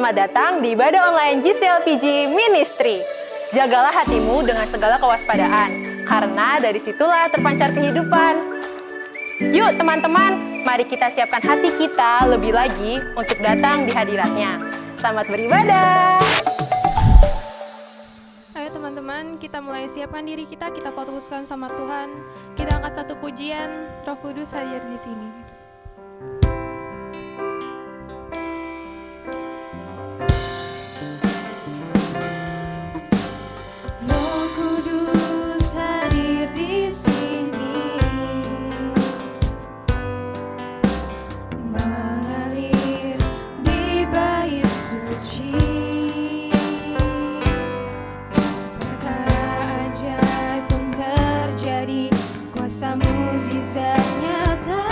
Selamat datang di ibadah online GCLPG Ministry. Jagalah hatimu dengan segala kewaspadaan, karena dari situlah terpancar kehidupan. Yuk teman-teman, mari kita siapkan hati kita lebih lagi untuk datang di hadiratnya. Selamat beribadah. Ayo teman-teman, kita mulai siapkan diri kita fokuskan sama Tuhan. Kita angkat satu pujian, Roh Kudus hadir di sini. Roh Kudus hadir di sini, mengalir di bait suci. Perkara ajaib pun terjadi, kuasa mukjizat nyata.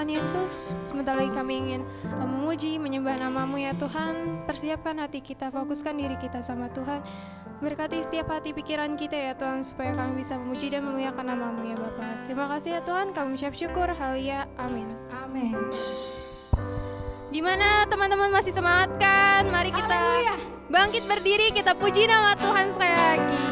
Tuhan Yesus, sebentar lagi kami ingin memuji, menyembah nama-Mu ya Tuhan. Persiapkan hati kita, fokuskan diri kita sama Tuhan. Berkati setiap hati pikiran kita ya Tuhan, supaya kami bisa memuji dan memuliakan nama-Mu ya Bapa. Terima kasih ya Tuhan, kami mengucap syukur. Haleluya, amin. Amin. Gimana teman-teman, masih semangat kan? Mari kita bangkit berdiri, kita puji nama Tuhan sekali lagi.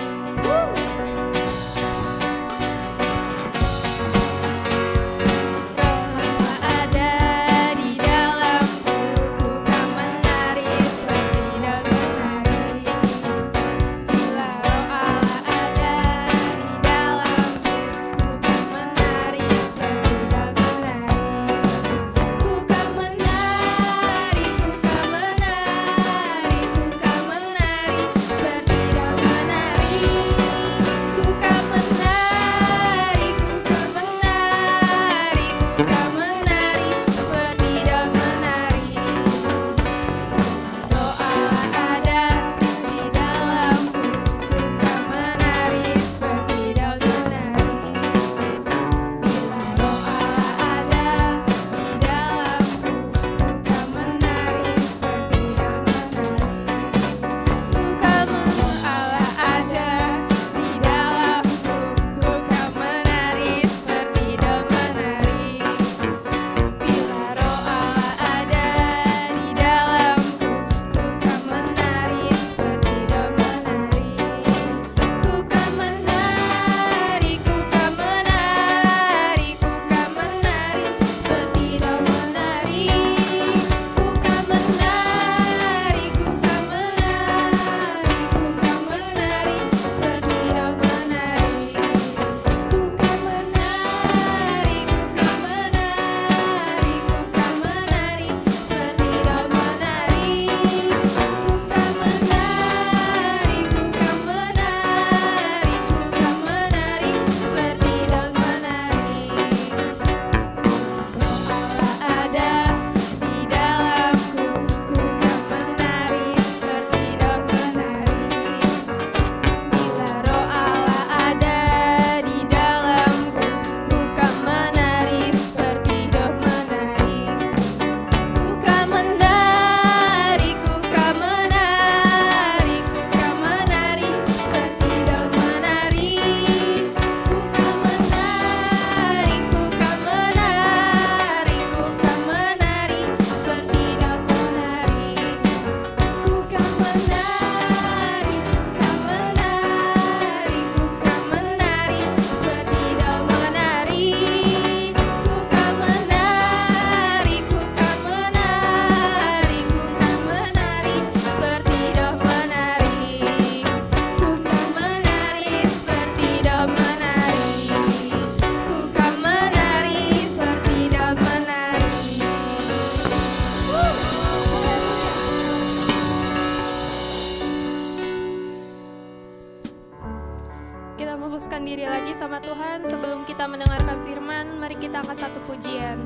Kita fokuskan diri lagi sama Tuhan. Sebelum kita mendengarkan firman, mari kita angkat satu pujian.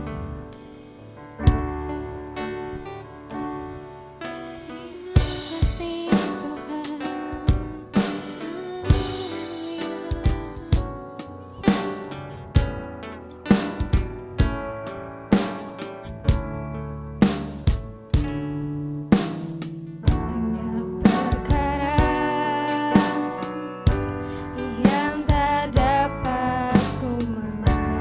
Yang tak dapat ku mengerti.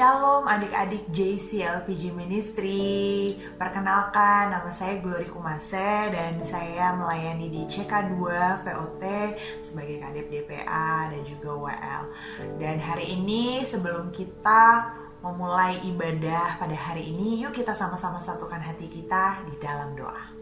Shalom adik-adik JCLPG Ministry. Perkenalkan, nama saya Glory Kumase dan saya melayani di CK2 VOT sebagai Kadep DPA dan juga WL. Dan hari ini sebelum kita memulai ibadah pada hari ini, yuk kita sama-sama satukan hati kita di dalam doa.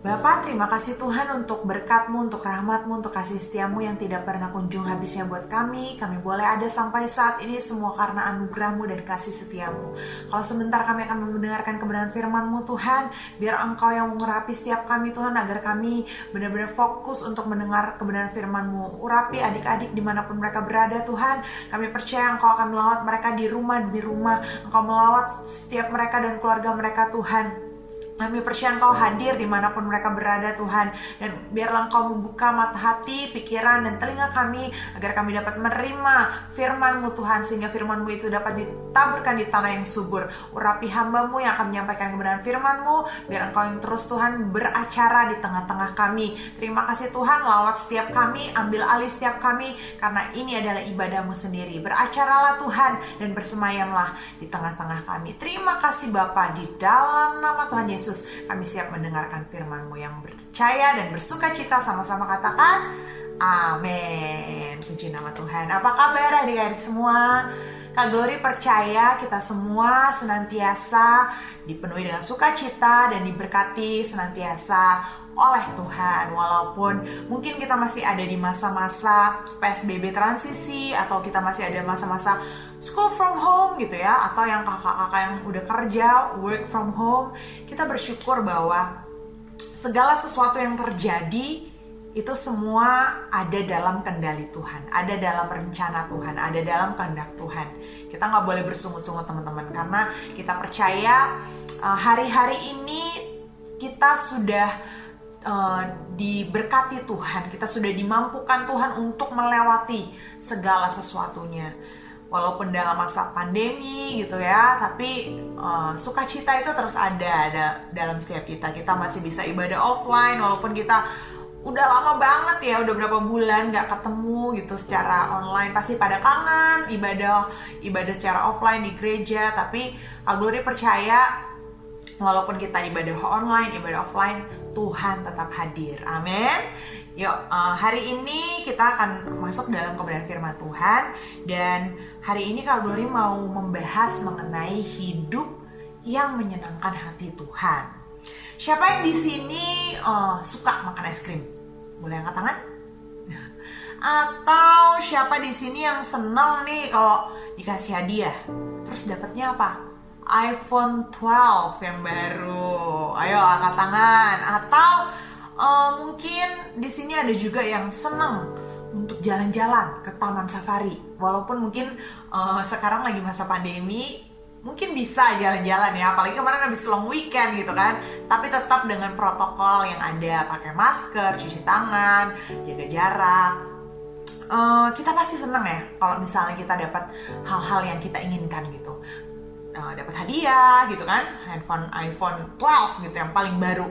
Bapa, terima kasih Tuhan untuk berkat-Mu, untuk rahmat-Mu, untuk kasih setia-Mu yang tidak pernah kunjung habisnya buat kami. Kami boleh ada sampai saat ini semua karena anugerah-Mu dan kasih setia-Mu. Kalau sebentar kami akan mendengarkan kebenaran firman-Mu Tuhan, biar Engkau yang mengurapi setiap kami Tuhan, agar kami benar-benar fokus untuk mendengar kebenaran firman-Mu. Urapi adik-adik dimanapun mereka berada Tuhan. Kami percaya Engkau akan melawat mereka di rumah demi rumah. Engkau melawat setiap mereka dan keluarga mereka Tuhan. Kami percaya Engkau hadir dimanapun mereka berada Tuhan. Dan biarlah Engkau membuka mata hati, pikiran, dan telinga kami, agar kami dapat menerima firman-Mu Tuhan, sehingga firman-Mu itu dapat ditaburkan di tanah yang subur. Urapi hamba-Mu yang akan menyampaikan kebenaran firman-Mu, biar Engkau yang terus Tuhan beracara di tengah-tengah kami. Terima kasih Tuhan, lawat setiap kami, ambil alih setiap kami, karena ini adalah ibadah-Mu sendiri. Beracaralah Tuhan dan bersemayamlah di tengah-tengah kami. Terima kasih Bapa, di dalam nama Tuhan Yesus kami siap mendengarkan firman-Mu yang percaya dan bersuka cita. Sama-sama katakan amin. Puji nama Tuhan. Apa kabar adik-adik semua? Kak Glory percaya kita semua senantiasa dipenuhi dengan sukacita dan diberkati senantiasa oleh Tuhan. Walaupun mungkin kita masih ada di masa-masa PSBB transisi, atau kita masih ada masa-masa school from home gitu ya, atau yang kakak-kakak yang udah kerja work from home, kita bersyukur bahwa segala sesuatu yang terjadi itu semua ada dalam kendali Tuhan, ada dalam rencana Tuhan, ada dalam kehendak Tuhan. Kita nggak boleh bersungut-sungut teman-teman, karena kita percaya hari-hari ini kita sudah diberkati Tuhan, kita sudah dimampukan Tuhan untuk melewati segala sesuatunya. Walaupun dalam masa pandemi gitu ya, tapi sukacita itu terus ada dalam setiap kita. Kita masih bisa ibadah offline, walaupun kita udah lama banget ya, udah berapa bulan gak ketemu gitu secara online. Pasti pada kangen ibadah secara offline di gereja. Tapi Kak Glory percaya, walaupun kita ibadah online, ibadah offline, Tuhan tetap hadir. Amin. Yuk, hari ini kita akan masuk dalam kebenaran firman Tuhan. Dan hari ini Kak Glory mau membahas mengenai hidup yang menyenangkan hati Tuhan. Siapa yang di sini suka makan es krim? Boleh angkat tangan? Atau siapa di sini yang senang nih kalau dikasih hadiah? Terus dapatnya apa? iPhone 12 yang baru. Ayo angkat tangan. Atau mungkin di sini ada juga yang senang untuk jalan-jalan ke Taman Safari. Walaupun mungkin sekarang lagi masa pandemi, mungkin bisa jalan-jalan ya, apalagi kemarin habis long weekend gitu kan. Tapi tetap dengan protokol yang ada, pakai masker, cuci tangan, jaga jarak. Kita pasti senang ya kalau misalnya kita dapat hal-hal yang kita inginkan gitu. Dapat hadiah gitu kan, handphone iPhone 12 gitu yang paling baru,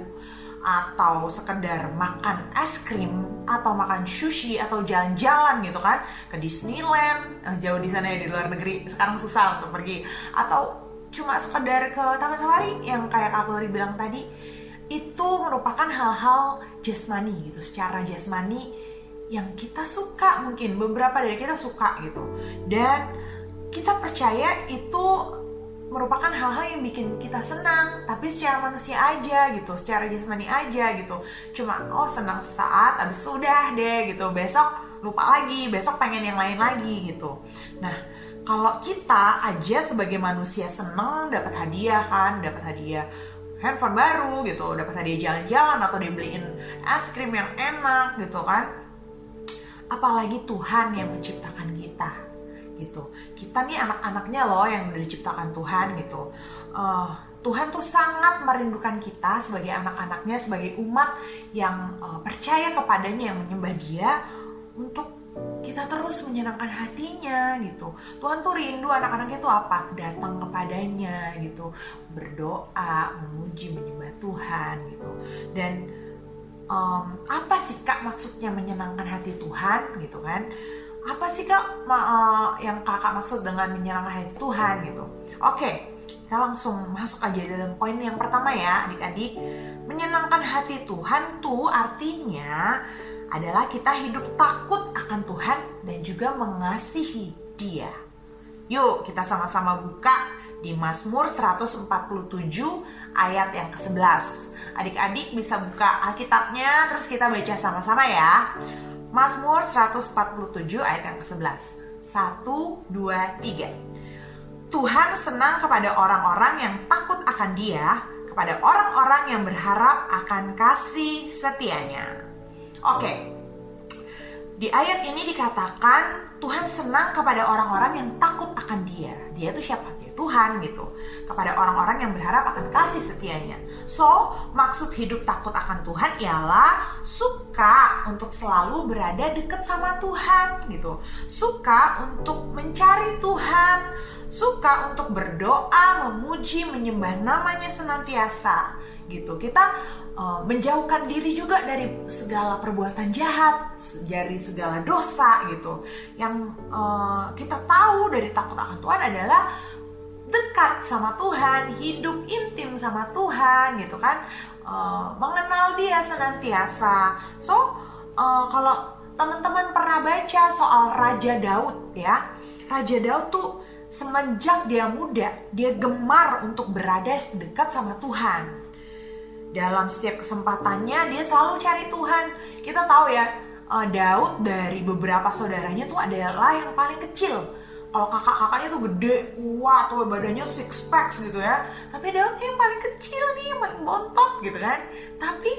atau sekedar makan es krim, atau makan sushi, atau jalan-jalan gitu kan ke Disneyland, jauh di sana ya, di luar negeri sekarang susah untuk pergi, atau cuma sekedar ke Taman Safari yang kayak Kak Glory bilang tadi. Itu merupakan hal-hal jasmani gitu, secara jasmani yang kita suka, mungkin beberapa dari kita suka gitu, dan kita percaya itu merupakan hal-hal yang bikin kita senang, tapi secara manusia aja gitu, secara jasmani aja gitu. Cuma senang sesaat, abis itu udah deh gitu, besok lupa lagi, besok pengen yang lain lagi gitu. Nah, kalau kita aja sebagai manusia senang dapat hadiah kan, dapat hadiah handphone baru gitu, dapat hadiah jalan-jalan, atau dibeliin es krim yang enak gitu kan. Apalagi Tuhan yang menciptakan kita gitu. Kita nih anak-anaknya loh yang udah diciptakan Tuhan gitu. Tuhan tuh sangat merindukan kita sebagai anak-anaknya, sebagai umat yang percaya kepadanya, yang menyembah Dia, untuk kita terus menyenangkan hatinya gitu. Tuhan tuh rindu anak-anaknya tuh apa? Datang kepadanya gitu, berdoa, memuji, menyembah Tuhan gitu. Dan apa sih Kak maksudnya menyenangkan hati Tuhan gitu kan? Apa sih Kak yang Kakak maksud dengan menyenangkan hati Tuhan gitu? Oke, kita langsung masuk aja dalam poin yang pertama ya adik-adik. Menyenangkan hati Tuhan tuh artinya adalah kita hidup takut akan Tuhan dan juga mengasihi Dia. Yuk kita sama-sama buka di Mazmur 147 ayat yang ke-11. Adik-adik bisa buka Alkitabnya terus kita baca sama-sama ya. Mazmur 147 ayat yang ke-11. 1, 2, 3. Tuhan senang kepada orang-orang yang takut akan Dia, kepada orang-orang yang berharap akan kasih setianya. Oke. Di ayat ini dikatakan Tuhan senang kepada orang-orang yang takut akan Dia. Dia itu siapa? Dia Tuhan gitu. Kepada orang-orang yang berharap akan kasih setianya. So, maksud hidup takut akan Tuhan ialah suka untuk selalu berada dekat sama Tuhan gitu. Suka untuk mencari Tuhan, suka untuk berdoa, memuji, menyembah namanya senantiasa gitu. Kita menjauhkan diri juga dari segala perbuatan jahat, dari segala dosa gitu. Yang kita tahu dari takut akan Tuhan adalah dekat sama Tuhan, hidup intim sama Tuhan gitu kan, mengenal Dia senantiasa. So kalau teman-teman pernah baca soal Raja Daud ya, Raja Daud tuh semenjak dia muda dia gemar untuk berada dekat sama Tuhan. Dalam setiap kesempatannya dia selalu cari Tuhan. Kita tahu ya, Daud dari beberapa saudaranya tuh adalah yang paling kecil. Kalau kakak-kakaknya tuh gede, kuat, tuh badannya six packs gitu ya. Tapi Daud yang paling kecil nih, yang paling bontot gitu kan. Tapi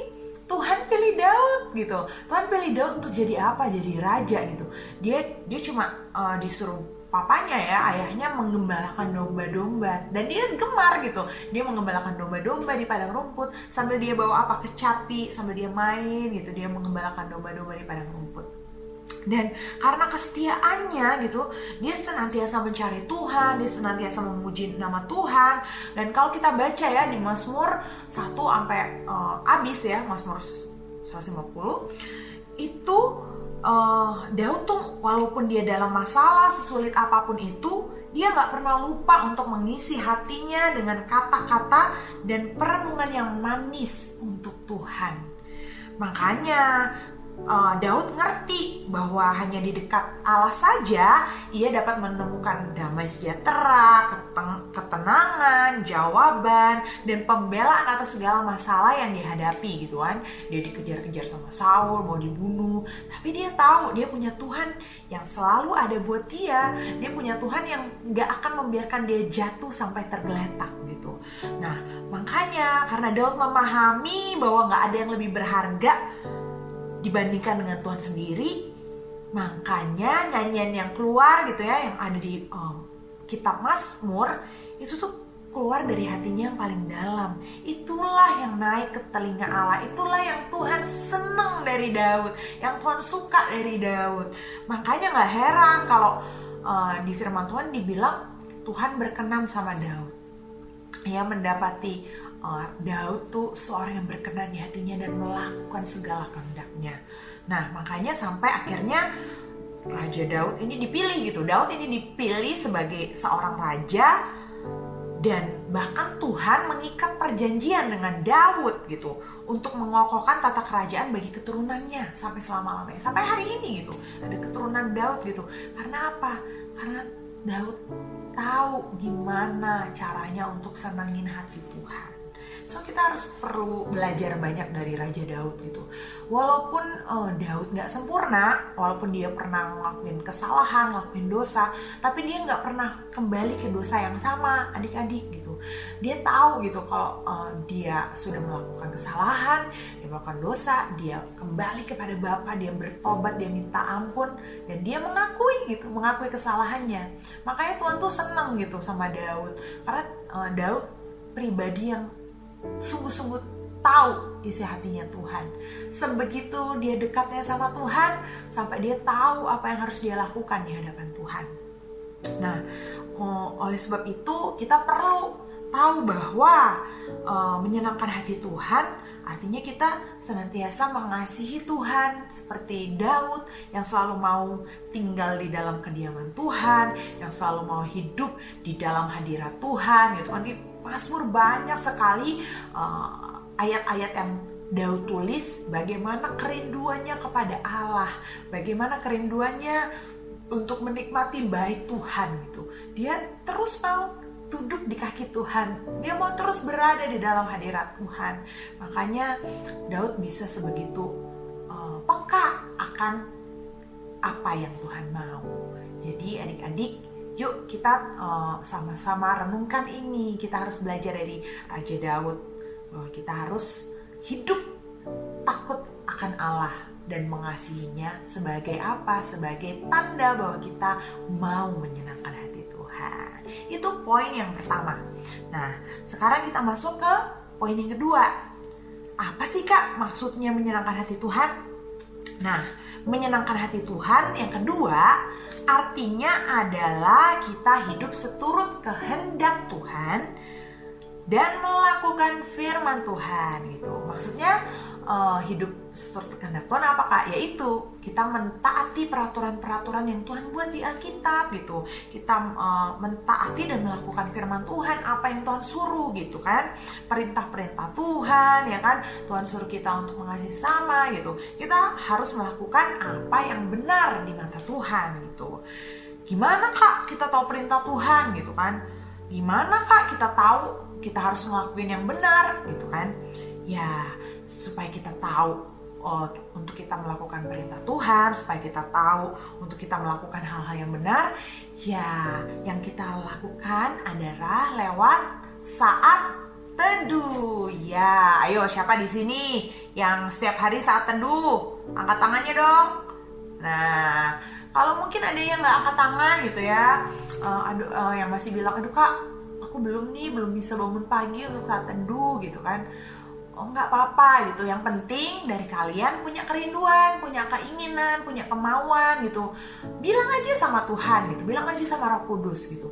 Tuhan pilih Daud gitu. Tuhan pilih Daud untuk jadi apa? Jadi raja gitu. Dia cuma disuruh papanya ya, ayahnya menggembalakan domba-domba dan dia gemar gitu. Dia menggembalakan domba-domba di padang rumput sambil dia bawa apa? Kecapi, sambil dia main gitu. Dia menggembalakan domba-domba di padang rumput. Dan karena kesetiaannya gitu, dia senantiasa mencari Tuhan, dia senantiasa memuji nama Tuhan. Dan kalau kita baca ya di Mazmur 1 sampai habis ya, Mazmur 150 itu Daud tuh walaupun dia dalam masalah sesulit apapun itu, dia gak pernah lupa untuk mengisi hatinya dengan kata-kata dan perenungan yang manis untuk Tuhan. Makanya Daud ngerti bahwa hanya di dekat Allah saja ia dapat menemukan damai sejahtera, ketenangan, jawaban, dan pembelaan atas segala masalah yang dihadapi gitu kan. Dia dikejar-kejar sama Saul, mau dibunuh, tapi dia tahu dia punya Tuhan yang selalu ada buat dia. Dia punya Tuhan yang gak akan membiarkan dia jatuh sampai tergeletak gitu. Nah makanya karena Daud memahami bahwa gak ada yang lebih berharga dibandingkan dengan Tuhan sendiri, makanya nyanyian yang keluar gitu ya, yang ada di kitab Mazmur itu tuh keluar dari hatinya yang paling dalam. Itulah yang naik ke telinga Allah, itulah yang Tuhan senang dari Daud, yang Tuhan suka dari Daud. Makanya gak heran kalau di firman Tuhan dibilang Tuhan berkenan sama Daud. Ia mendapati Daud tuh seorang yang berkenan di hatinya dan melakukan segala kehendaknya. Nah makanya sampai akhirnya Raja Daud ini dipilih gitu. Daud ini dipilih sebagai seorang raja, dan bahkan Tuhan mengikat perjanjian dengan Daud gitu untuk mengokohkan tata kerajaan bagi keturunannya sampai selama-lamanya, sampai hari ini gitu. Ada keturunan Daud gitu. Karena apa? Karena Daud tahu gimana caranya untuk senangin hati Tuhan. So kita harus perlu belajar banyak dari Raja Daud gitu. Walaupun Daud gak sempurna, walaupun dia pernah ngelakuin kesalahan, ngelakuin dosa, tapi dia gak pernah kembali ke dosa yang sama, adik-adik gitu. Dia tahu gitu kalau dia sudah melakukan kesalahan, dia melakukan dosa, dia kembali kepada Bapa, dia bertobat, dia minta ampun, dan dia mengakui kesalahannya. Makanya Tuhan tuh senang gitu sama Daud, karena Daud pribadi yang sungguh-sungguh tahu isi hatinya Tuhan. Sebegitu dia dekatnya sama Tuhan, sampai dia tahu apa yang harus dia lakukan di hadapan Tuhan. Nah, oleh sebab itu kita perlu tahu bahwa menyenangkan hati Tuhan artinya kita senantiasa mengasihi Tuhan seperti Daud yang selalu mau tinggal di dalam kediaman Tuhan, yang selalu mau hidup di dalam hadirat Tuhan gitu kan. Di Mazmur banyak sekali ayat-ayat yang Daud tulis bagaimana kerinduannya kepada Allah, bagaimana kerinduannya untuk menikmati bait Tuhan gitu. Dia terus mau duduk di kaki Tuhan, dia mau terus berada di dalam hadirat Tuhan. Makanya Daud bisa sebegitu peka akan apa yang Tuhan mau. Jadi adik-adik, yuk kita sama-sama renungkan ini. Kita harus belajar dari Raja Daud bahwa kita harus hidup takut akan Allah dan mengasihinya sebagai apa? Sebagai tanda bahwa kita mau menyenangkan hati Tuhan. Itu poin yang pertama. Nah, sekarang kita masuk ke poin yang kedua. Apa sih Kak maksudnya menyenangkan hati Tuhan? Nah, menyenangkan hati Tuhan yang kedua artinya adalah kita hidup seturut kehendak Tuhan dan melakukan firman Tuhan gitu. Maksudnya hidup seturut kehendak Tuhan apa Kak? Yaitu kita mentaati peraturan-peraturan yang Tuhan buat di Alkitab gitu. Kita mentaati dan melakukan firman Tuhan, apa yang Tuhan suruh gitu kan. Perintah-perintah Tuhan ya kan. Tuhan suruh kita untuk mengasihi sama gitu. Kita harus melakukan apa yang benar di mata Tuhan gitu. Gimana Kak kita tahu perintah Tuhan gitu kan? Gimana Kak kita tahu kita harus ngelakuin yang benar gitu kan? Ya, supaya kita tahu untuk kita melakukan perintah Tuhan, supaya kita tahu untuk kita melakukan hal-hal yang benar, ya yang kita lakukan adalah lewat saat teduh. Ya, ayo siapa di sini yang setiap hari saat teduh? Angkat tangannya dong. Nah, kalau mungkin ada yang nggak angkat tangan gitu ya, yang masih bilang, aduh Kak, aku belum bisa bangun pagi untuk saat teduh gitu kan. Oh nggak apa-apa gitu, yang penting dari kalian punya kerinduan, punya keinginan, punya kemauan gitu. Bilang aja sama Tuhan gitu, bilang aja sama Roh Kudus gitu.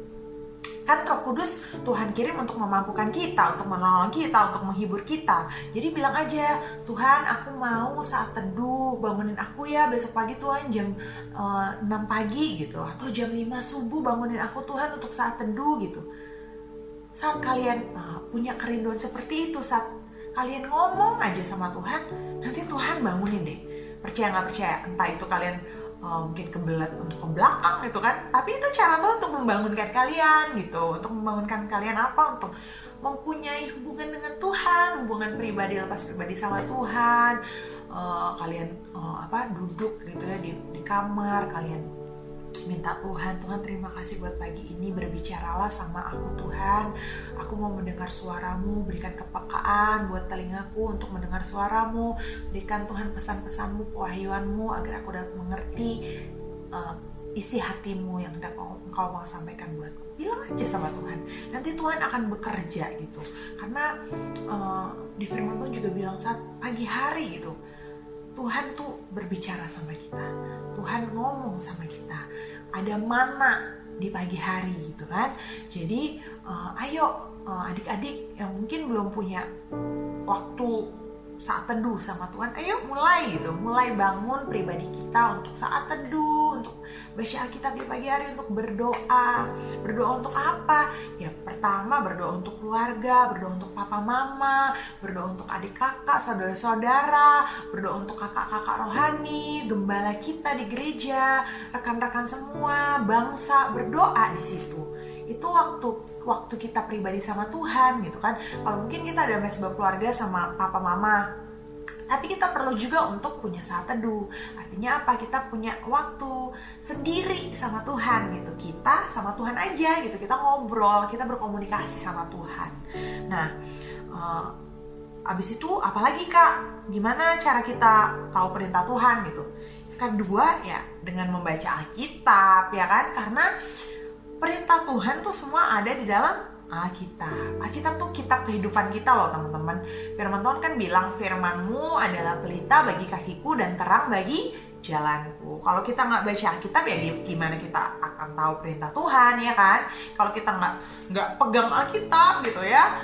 Kan Roh Kudus Tuhan kirim untuk memampukan kita, untuk menolong kita, untuk menghibur kita. Jadi bilang aja, Tuhan aku mau saat teduh, bangunin aku ya besok pagi Tuhan jam 6 pagi gitu. Atau jam 5 subuh bangunin aku Tuhan untuk saat teduh gitu. Saat kalian punya kerinduan seperti itu, saat kalian ngomong aja sama Tuhan, nanti Tuhan bangunin deh. Percaya nggak percaya, entah itu kalian mungkin kebelat untuk ke belakang gitu kan, tapi itu cara Tuhan untuk membangunkan kalian gitu. Untuk membangunkan kalian apa? Untuk mempunyai hubungan dengan Tuhan, hubungan pribadi, lepas pribadi sama Tuhan. Kalian duduk gitu ya di kamar, kalian minta Tuhan terima kasih buat pagi ini, berbicaralah sama aku Tuhan, aku mau mendengar suaramu, berikan kepekaan buat telingaku untuk mendengar suaramu, berikan Tuhan pesan-pesanmu, pewahyuanmu agar aku dapat mengerti isi hatimu yang hendak engkau mau sampaikan buatku. Bilang aja sama Tuhan, nanti Tuhan akan bekerja gitu. Karena di firman Tuhan juga bilang saat pagi hari gitu, Tuhan tuh berbicara sama kita, Tuhan ngomong sama kita, ada mana di pagi hari gitu kan. Jadi ayo adik-adik yang mungkin belum punya waktu saat teduh sama Tuhan, ayo mulai bangun pribadi kita untuk saat teduh, untuk baca Alkitab di pagi hari, untuk berdoa untuk apa? Ya pertama berdoa untuk keluarga, berdoa untuk papa mama, berdoa untuk adik kakak, saudara-saudara, berdoa untuk kakak-kakak rohani, gembala kita di gereja, rekan-rekan semua, bangsa, berdoa di situ. Itu waktu kita pribadi sama Tuhan gitu kan. Kalau mungkin kita ada mesbah keluarga sama papa mama, tapi kita perlu juga untuk punya saat teduh. Artinya apa? Kita punya waktu sendiri sama Tuhan gitu. Kita sama Tuhan aja gitu. Kita ngobrol, kita berkomunikasi sama Tuhan. Nah, abis itu apalagi Kak? Gimana cara kita tahu perintah Tuhan gitu? Kedua ya dengan membaca Alkitab ya kan. Karena perintah Tuhan tuh semua ada di dalam Alkitab. Alkitab tuh kitab kehidupan kita loh teman-teman. Firman Tuhan kan bilang, firman-Mu adalah pelita bagi kakiku dan terang bagi jalanku. Kalau kita nggak baca Alkitab ya gimana kita akan tahu perintah Tuhan ya kan? Kalau kita nggak pegang Alkitab gitu ya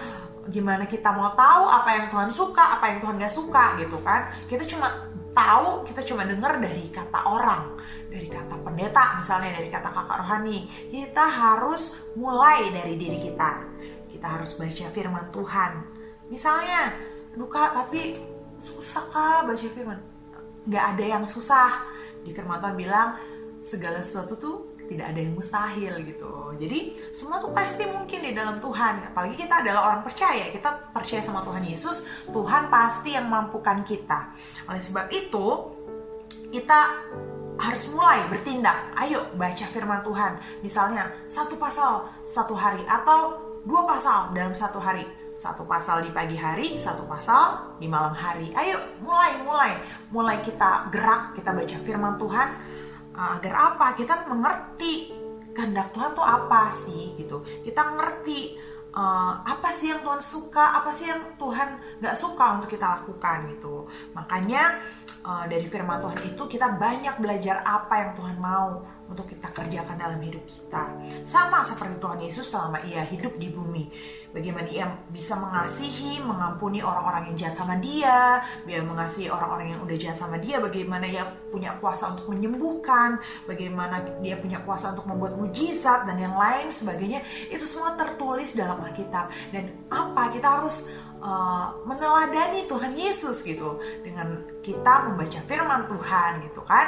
gimana kita mau tahu apa yang Tuhan suka, apa yang Tuhan gak suka gitu kan. Kita cuma tahu, kita cuma dengar dari kata orang, dari kata pendeta misalnya, dari kata kakak rohani. Kita harus mulai dari diri kita. Kita harus baca firman Tuhan. Misalnya, aduh Kak, tapi susah Kak baca firman. Gak ada yang susah. Di firman Tuhan bilang, segala sesuatu tuh tidak ada yang mustahil gitu. Jadi semua tuh pasti mungkin di dalam Tuhan. Apalagi kita adalah orang percaya, kita percaya sama Tuhan Yesus, Tuhan pasti yang mampukan kita. Oleh sebab itu kita harus mulai bertindak. Ayo baca firman Tuhan. Misalnya 1 pasal 1 hari atau 2 pasal dalam 1 hari. 1 pasal di pagi hari, 1 pasal di malam hari. Ayo mulai kita gerak, kita baca firman Tuhan. Agar apa? Kita mengerti kehendak Tuhan tuh apa sih gitu. Kita ngerti apa sih yang Tuhan suka, apa sih yang Tuhan gak suka untuk kita lakukan gitu. Makanya dari firman Tuhan itu kita banyak belajar apa yang Tuhan mau untuk kita kerjakan dalam hidup kita. Sama seperti Tuhan Yesus selama ia hidup di bumi. Bagaimana ia bisa mengasihi, mengampuni orang-orang yang jahat sama dia, dia mengasihi orang-orang yang udah jahat sama dia, bagaimana ia punya kuasa untuk menyembuhkan, bagaimana dia punya kuasa untuk membuat mujizat dan yang lain sebagainya. Itu semua tertulis dalam Alkitab. Dan apa? Kita harus meneladani Tuhan Yesus gitu dengan kita membaca firman Tuhan gitu kan.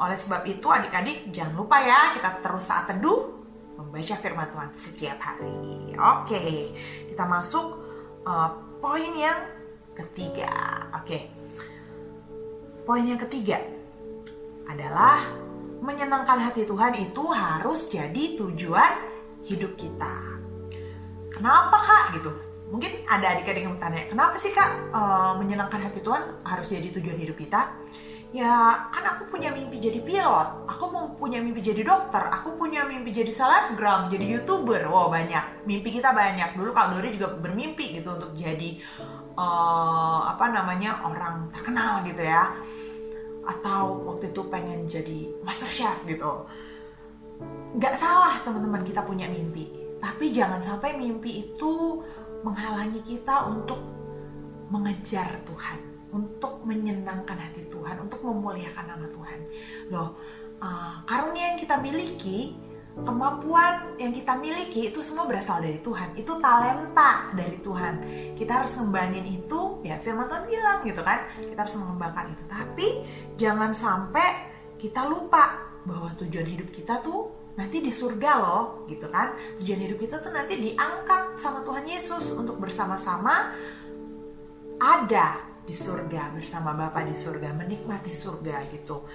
Oleh sebab itu adik-adik jangan lupa ya, kita terus saat teduh membaca firman Tuhan setiap hari. Oke, kita masuk poin yang ketiga. Poin yang ketiga adalah menyenangkan hati Tuhan itu harus jadi tujuan hidup kita. Kenapa Kak gitu? Mungkin ada adik-adik yang bertanya, kenapa sih Kak menyenangkan hati Tuhan harus jadi tujuan hidup kita? Ya kan aku punya mimpi jadi pilot, aku mau punya mimpi jadi dokter, aku punya mimpi jadi selebgram, jadi YouTuber. Wow, banyak, mimpi kita banyak. Dulu Kak Glory juga bermimpi gitu untuk jadi orang terkenal gitu ya. Atau waktu itu pengen jadi master chef gitu. Gak salah teman-teman kita punya mimpi, tapi jangan sampai mimpi itu menghalangi kita untuk mengejar Tuhan, untuk menyenangkan hati Tuhan, untuk memuliakan nama Tuhan. Karunia yang kita miliki, kemampuan yang kita miliki itu semua berasal dari Tuhan. Itu talenta dari Tuhan. Kita harus ngembangin itu, ya firman Tuhan bilang gitu kan. Kita harus mengembangkan itu. Tapi jangan sampai kita lupa bahwa tujuan hidup kita tuh nanti di surga loh, gitu kan. Tujuan hidup kita tuh nanti diangkat sama Tuhan Yesus untuk bersama-sama ada di surga bersama Bapa di surga, menikmati surga gitu.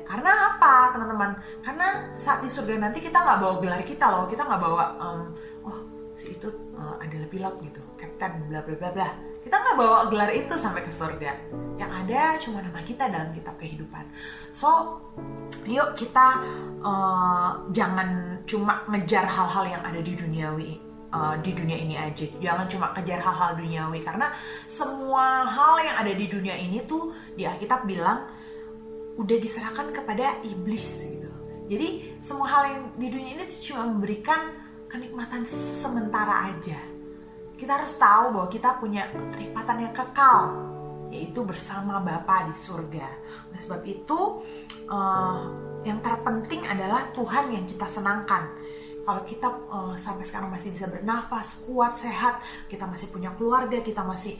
Karena apa teman-teman? Karena saat di surga nanti kita nggak bawa gelar kita loh, kita nggak bawa si itu adalah pilot gitu, kapten bla bla bla bla. Kita nggak bawa gelar itu sampai ke surga. Yang ada cuma nama kita dalam kitab kehidupan. So, yuk kita jangan cuma ngejar hal-hal yang ada di dunia ini aja. Jangan cuma kejar hal-hal duniawi, karena semua hal yang ada di dunia ini tuh di Alkitab bilang udah diserahkan kepada iblis gitu. Jadi semua hal yang di dunia ini tuh cuma memberikan kenikmatan sementara aja. Kita harus tahu bahwa kita punya kenikmatan yang kekal, yaitu bersama Bapa di surga. Oleh sebab itu yang terpenting adalah Tuhan yang kita senangkan. Kalau kita sampai sekarang masih bisa bernafas, kuat, sehat, kita masih punya keluarga, kita masih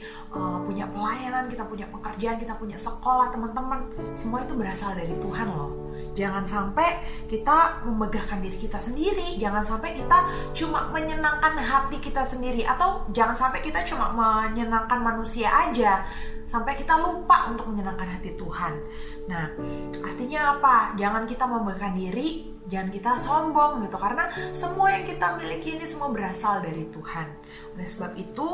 punya pelayanan, kita punya pekerjaan, kita punya sekolah, teman-teman, semua itu berasal dari Tuhan loh. Jangan sampai kita memegahkan diri kita sendiri, jangan sampai kita cuma menyenangkan hati kita sendiri, atau jangan sampai kita cuma menyenangkan manusia aja, sampai kita lupa untuk menyenangkan hati Tuhan. Nah, artinya apa? Jangan kita membanggakan diri, jangan kita sombong gitu, karena semua yang kita miliki ini semua berasal dari Tuhan. Oleh sebab itu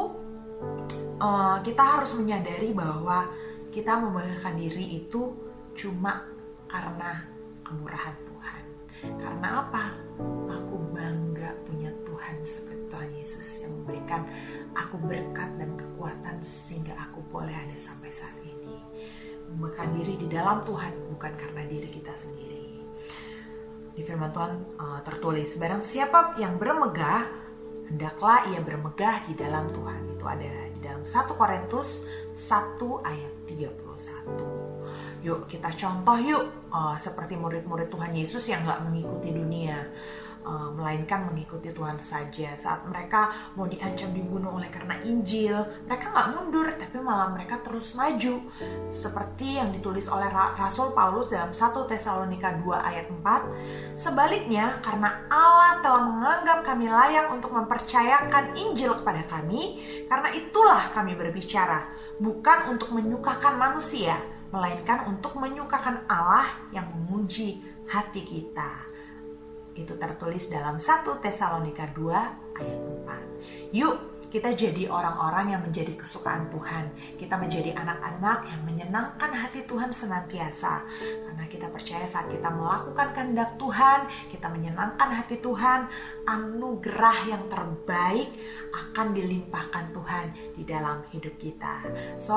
kita harus menyadari bahwa kita membanggakan diri itu cuma karena kemurahan Tuhan. Karena apa? Aku bangga punya Tuhan seperti Tuhan Yesus yang memberikan aku berkat dan kekuatan sehingga aku boleh ada sampai saat ini. Membanggakan diri di dalam Tuhan, bukan karena diri kita sendiri. Di firman Tuhan tertulis, barang siapa yang bermegah, hendaklah ia bermegah di dalam Tuhan. Itu ada di dalam 1 Korintus 1 ayat 31. Yuk kita contoh seperti murid-murid Tuhan Yesus yang gak mengikuti dunia, melainkan mengikuti Tuhan saja. Saat mereka mau diancam dibunuh oleh karena Injil, mereka gak mundur, tapi malah mereka terus maju. Seperti yang ditulis oleh Rasul Paulus dalam 1 Tesalonika 2 ayat 4. Sebaliknya, karena Allah telah menganggap kami layak untuk mempercayakan Injil kepada kami, karena itulah kami berbicara, bukan untuk menyukakan manusia, melainkan untuk menyukakan Allah yang menguji hati kita. Itu tertulis dalam 1 Tesalonika 2 ayat 4. Yuk kita jadi orang-orang yang menjadi kesukaan Tuhan. Kita menjadi anak-anak yang menyenangkan hati Tuhan senantiasa. Karena kita percaya saat kita melakukan kehendak Tuhan, kita menyenangkan hati Tuhan, anugerah yang terbaik akan dilimpahkan Tuhan di dalam hidup kita. So,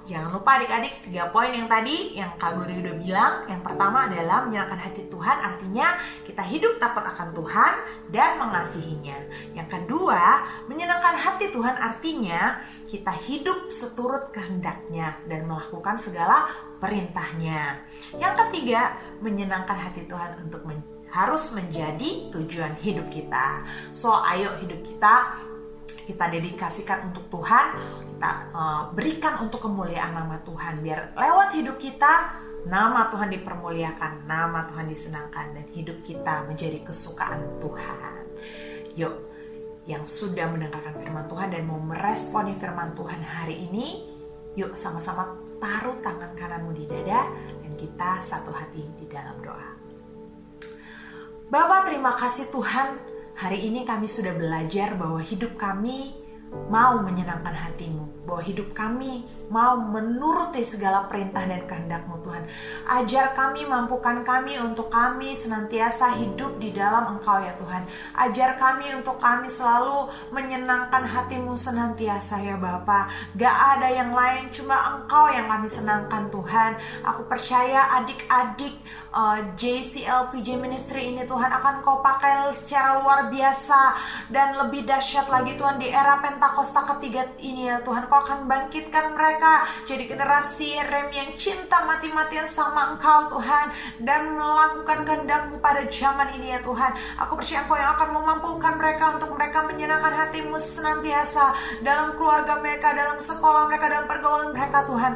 jangan lupa adik-adik 3 poin yang tadi yang Kak Guri udah bilang. Yang pertama adalah menyenangkan hati Tuhan, artinya kita hidup takut akan Tuhan dan mengasihinya. Yang kedua, menyenangkan hati Tuhan artinya kita hidup seturut kehendaknya dan melakukan segala perintahnya. Yang ketiga, menyenangkan hati Tuhan untuk harus menjadi tujuan hidup kita. So, ayo hidup kita dedikasikan untuk Tuhan, kita berikan untuk kemuliaan nama Tuhan, biar lewat hidup kita nama Tuhan dipermuliakan, nama Tuhan disenangkan, dan hidup kita menjadi kesukaan Tuhan. Yuk, yang sudah mendengarkan firman Tuhan dan mau meresponi firman Tuhan hari ini, yuk sama-sama taruh tangan kananmu di dada dan kita satu hati di dalam doa. Bapa, terima kasih Tuhan, hari ini kami sudah belajar bahwa hidup kami mau menyenangkan hati-Mu, bahwa hidup kami mau menuruti segala perintah dan kehendak-Mu Tuhan. Ajar kami, mampukan kami untuk kami senantiasa hidup di dalam Engkau ya Tuhan. Ajar kami untuk kami selalu menyenangkan hati-Mu senantiasa ya Bapa. Gak ada yang lain, cuma Engkau yang kami senangkan Tuhan. Aku percaya adik-adik JCLPJ Ministry ini Tuhan akan Kau pakai secara luar biasa dan lebih dahsyat lagi Tuhan di era Pentakosta ketiga ini ya Tuhan. Kau akan bangkitkan mereka jadi generasi rem yang cinta mati-matian sama Engkau Tuhan dan melakukan kehendak-Mu pada zaman ini ya Tuhan. Aku percaya Engkau yang akan memampukan mereka untuk mereka menyenangkan hati-Mu senantiasa dalam keluarga mereka, dalam sekolah mereka, dalam pergaulan mereka Tuhan.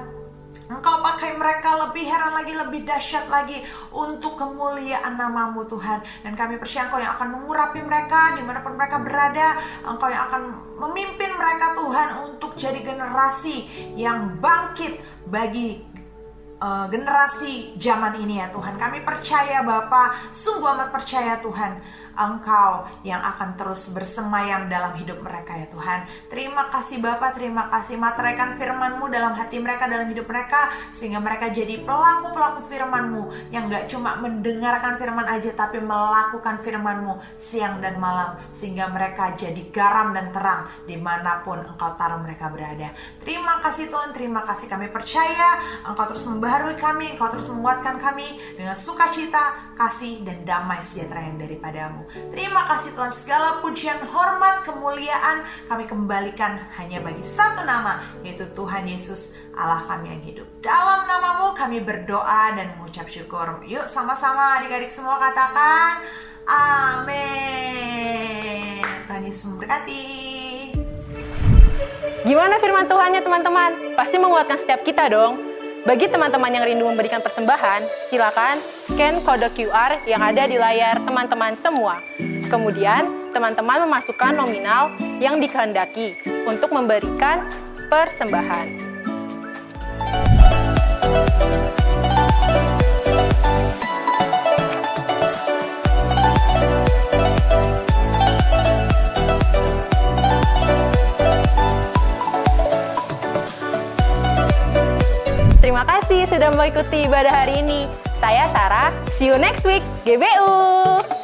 Engkau pakai mereka lebih heran lagi, lebih dahsyat lagi untuk kemuliaan nama-Mu Tuhan. Dan kami percaya Engkau yang akan mengurapi mereka dimanapun mereka berada. Engkau yang akan memimpin mereka Tuhan untuk jadi generasi yang bangkit bagi generasi zaman ini ya Tuhan. Kami percaya Bapa, sungguh amat percaya Tuhan, Engkau yang akan terus bersemayam dalam hidup mereka ya Tuhan. Terima kasih Bapa, terima kasih. Materaikan firman-Mu dalam hati mereka, dalam hidup mereka, sehingga mereka jadi pelaku-pelaku firman-Mu yang gak cuma mendengarkan firman aja, tapi melakukan firman-Mu siang dan malam, sehingga mereka jadi garam dan terang dimanapun Engkau taruh mereka berada. Terima kasih Tuhan, terima kasih. Kami percaya Engkau terus membaharui kami, Engkau terus menguatkan kami dengan sukacita, kasih, dan damai sejahtera yang daripada-Mu. Terima kasih Tuhan, segala pujian, hormat, kemuliaan kami kembalikan hanya bagi satu nama, yaitu Tuhan Yesus, Allah kami yang hidup. Dalam nama-Mu kami berdoa dan mengucap syukur. Yuk sama-sama adik-adik semua katakan amin. Tuhan Yesus memberkati. Gimana firman Tuhannya teman-teman? Pasti menguatkan setiap kita dong. Bagi teman-teman yang rindu memberikan persembahan, silakan scan kode QR yang ada di layar teman-teman semua. Kemudian, teman-teman memasukkan nominal yang dikehendaki untuk memberikan persembahan. Terima kasih sudah mengikuti ibadah hari ini. Saya Sarah, see you next week. GBU!